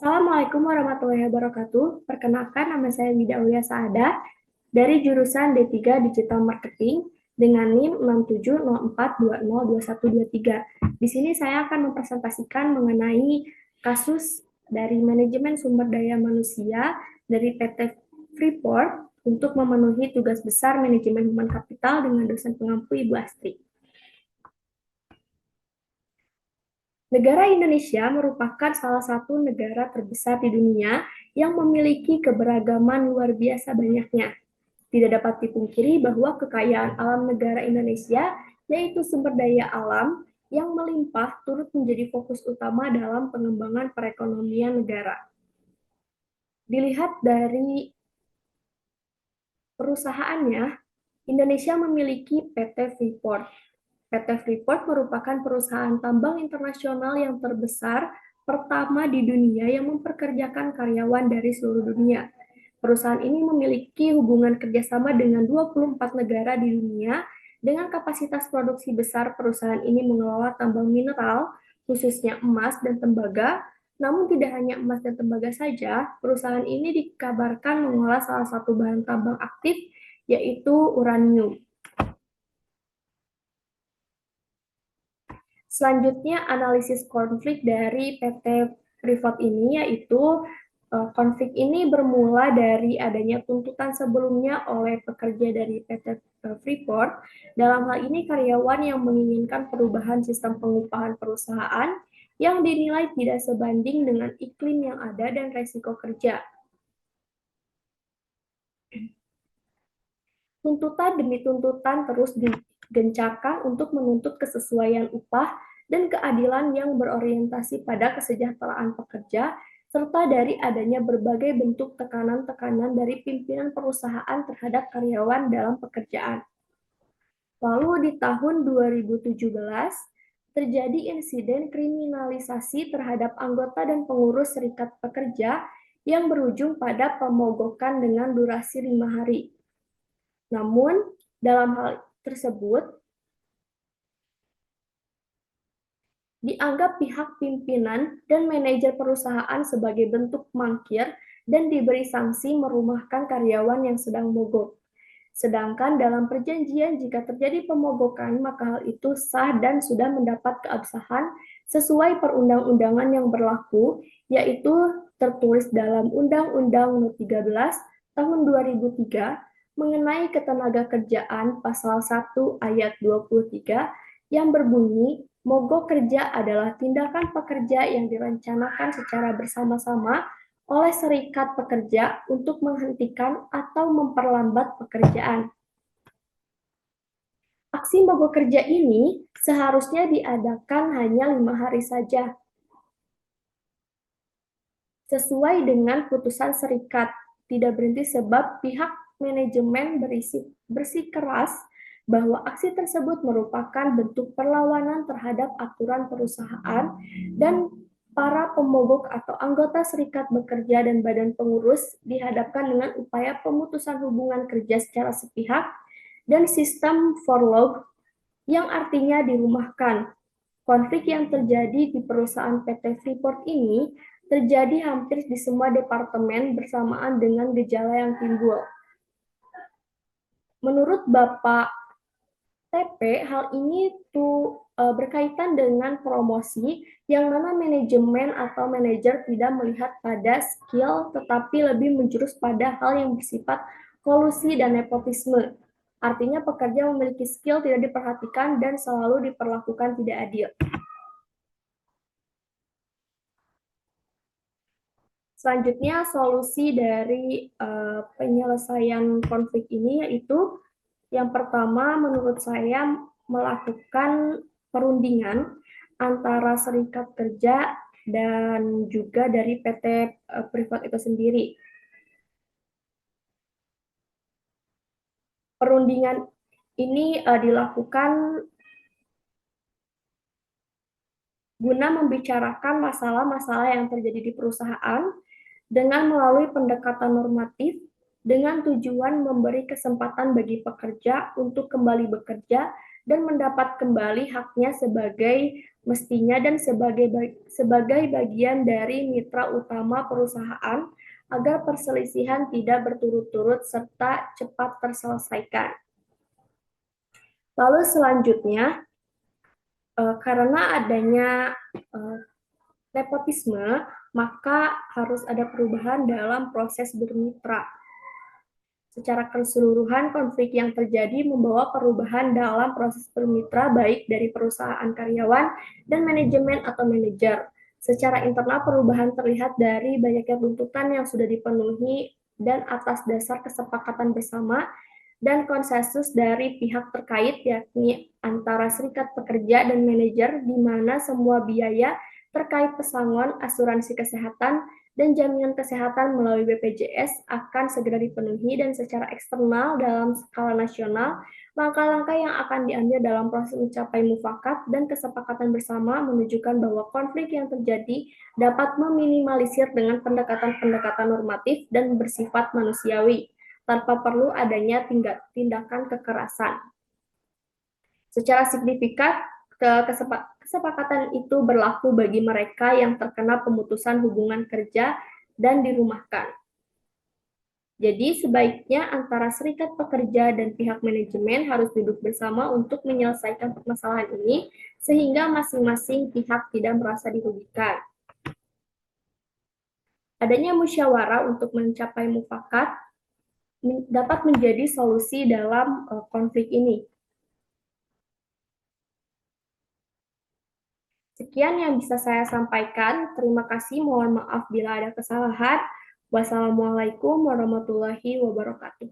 Assalamualaikum warahmatullahi wabarakatuh. Perkenalkan, nama saya Wida Aulia Saada dari jurusan D3 Digital Marketing dengan NIM 6704202123. Di sini saya akan mempresentasikan mengenai kasus dari manajemen sumber daya manusia dari PT Freeport untuk memenuhi tugas besar manajemen human capital dengan dosen pengampu Ibu Astri. Negara Indonesia merupakan salah satu negara terbesar di dunia yang memiliki keberagaman luar biasa banyaknya. Tidak dapat dipungkiri bahwa kekayaan alam negara Indonesia, yaitu sumber daya alam yang melimpah, turut menjadi fokus utama dalam pengembangan perekonomian negara. Dilihat dari perusahaannya, Indonesia memiliki PT Freeport. PT Freeport merupakan perusahaan tambang internasional yang terbesar pertama di dunia yang mempekerjakan karyawan dari seluruh dunia. Perusahaan ini memiliki hubungan kerjasama dengan 24 negara di dunia. Dengan kapasitas produksi besar, perusahaan ini mengelola tambang mineral, khususnya emas dan tembaga. Namun tidak hanya emas dan tembaga saja, perusahaan ini dikabarkan mengolah salah satu bahan tambang aktif, yaitu uranium. Selanjutnya, analisis konflik dari PT Freeport ini, yaitu konflik ini bermula dari adanya tuntutan sebelumnya oleh pekerja dari PT Freeport. Dalam hal ini, karyawan yang menginginkan perubahan sistem pengupahan perusahaan yang dinilai tidak sebanding dengan iklim yang ada dan resiko kerja. Tuntutan demi tuntutan terus digencarkan untuk menuntut kesesuaian upah dan keadilan yang berorientasi pada kesejahteraan pekerja, serta dari adanya berbagai bentuk tekanan-tekanan dari pimpinan perusahaan terhadap karyawan dalam pekerjaan. Lalu di tahun 2017, terjadi insiden kriminalisasi terhadap anggota dan pengurus serikat pekerja yang berujung pada pemogokan dengan durasi 5 hari. Namun, dalam hal tersebut, dianggap pihak pimpinan dan manajer perusahaan sebagai bentuk mangkir dan diberi sanksi merumahkan karyawan yang sedang mogok. Sedangkan dalam perjanjian jika terjadi pemogokan, maka hal itu sah dan sudah mendapat keabsahan sesuai perundang-undangan yang berlaku, yaitu tertulis dalam Undang-Undang No. 13 Tahun 2003 mengenai ketenagakerjaan pasal 1 ayat 23 yang berbunyi, mogok kerja adalah tindakan pekerja yang direncanakan secara bersama-sama oleh serikat pekerja untuk menghentikan atau memperlambat pekerjaan. Aksi mogok kerja ini seharusnya diadakan hanya 5 hari saja, sesuai dengan putusan serikat, tidak berhenti sebab pihak manajemen bersikeras bahwa aksi tersebut merupakan bentuk perlawanan terhadap aturan perusahaan dan para pemogok atau anggota serikat bekerja dan badan pengurus dihadapkan dengan upaya pemutusan hubungan kerja secara sepihak dan sistem furlough yang artinya dirumahkan. Konflik yang terjadi di perusahaan PT Freeport ini terjadi hampir di semua departemen bersamaan dengan gejala yang timbul. Menurut Bapak TP, hal ini berkaitan dengan promosi yang mana manajemen atau manajer tidak melihat pada skill tetapi lebih menjurus pada hal yang bersifat kolusi dan nepotisme. Artinya pekerja memiliki skill tidak diperhatikan dan selalu diperlakukan tidak adil. Selanjutnya, solusi dari penyelesaian konflik ini yaitu yang pertama, menurut saya melakukan perundingan antara serikat kerja dan juga dari PT Freeport itu sendiri. Perundingan ini dilakukan guna membicarakan masalah-masalah yang terjadi di perusahaan dengan melalui pendekatan normatif dengan tujuan memberi kesempatan bagi pekerja untuk kembali bekerja dan mendapat kembali haknya sebagai mestinya dan sebagai bagian dari mitra utama perusahaan agar perselisihan tidak berturut-turut serta cepat terselesaikan. Lalu selanjutnya, karena adanya nepotisme, maka harus ada perubahan dalam proses bermitra. Secara keseluruhan, konflik yang terjadi membawa perubahan dalam proses bermitra baik dari perusahaan karyawan dan manajemen atau manajer. Secara internal, perubahan terlihat dari banyaknya tuntutan yang sudah dipenuhi dan atas dasar kesepakatan bersama dan konsensus dari pihak terkait, yakni antara serikat pekerja dan manajer, di mana semua biaya terkait pesangon, asuransi kesehatan, dan jaminan kesehatan melalui BPJS akan segera dipenuhi. Dan secara eksternal dalam skala nasional, langkah-langkah yang akan diambil dalam proses mencapai mufakat dan kesepakatan bersama menunjukkan bahwa konflik yang terjadi dapat meminimalisir dengan pendekatan-pendekatan normatif dan bersifat manusiawi, tanpa perlu adanya tindakan kekerasan. Secara signifikan, kesepakatan itu berlaku bagi mereka yang terkena pemutusan hubungan kerja dan dirumahkan. Jadi sebaiknya antara serikat pekerja dan pihak manajemen harus duduk bersama untuk menyelesaikan permasalahan ini sehingga masing-masing pihak tidak merasa dirugikan. Adanya musyawarah untuk mencapai mufakat dapat menjadi solusi dalam konflik ini. Sekian yang bisa saya sampaikan. Terima kasih. Mohon maaf bila ada kesalahan. Wassalamualaikum warahmatullahi wabarakatuh.